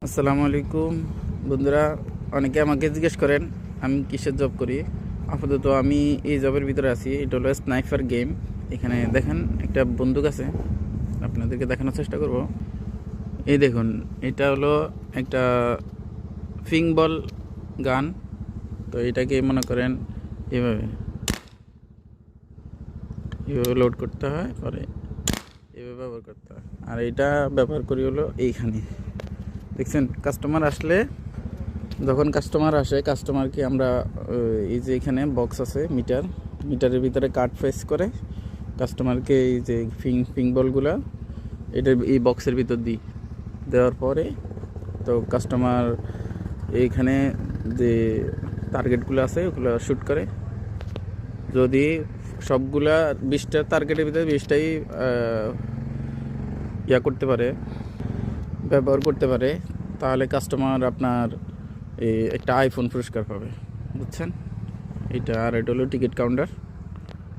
আসসালামু আলাইকুম বন্ধুরা। অনেকে আমাকে জিজ্ঞেস করেন আমি কিসের জব করি। আপাতত আমি এই জবের ভিতরে আছি। এটা হলো স্নাইপার গেম। এখানে দেখেন একটা বন্দুক আছে, আপনাদেরকে দেখানোর চেষ্টা করব। এই দেখুন, এটা হলো একটা ফিং বল গান। তো এটাকে মনে করেন এভাবে এভাবে লোড করতে হয়, পরে এভাবে ব্যবহার করতে হয়। আর এটা ব্যবহার করি হলো এইখানে, দেখছেন কাস্টমার আসলে, যখন কাস্টমার আসে কাস্টমারকে আমরা এই যে এখানে বক্স আছে, মিটারের ভিতরে কার্ড ফেস করে কাস্টমারকে এই যে ফিং বলগুলা এটা এই বক্সের ভিতর দিই। দেওয়ার পরে তো কাস্টমার এইখানে যে টার্গেটগুলো আছে ওগুলো শ্যুট করে। যদি সবগুলা 20টা টার্গেটের ভিতরে 20টাই করতে পারে, ব্যবহার করতে পারে, তাহলে কাস্টমার আপনার একটা আইফোন পুরস্কার পাবে, বুঝছেন। এটা আর এটা হলো টিকিট কাউন্টার।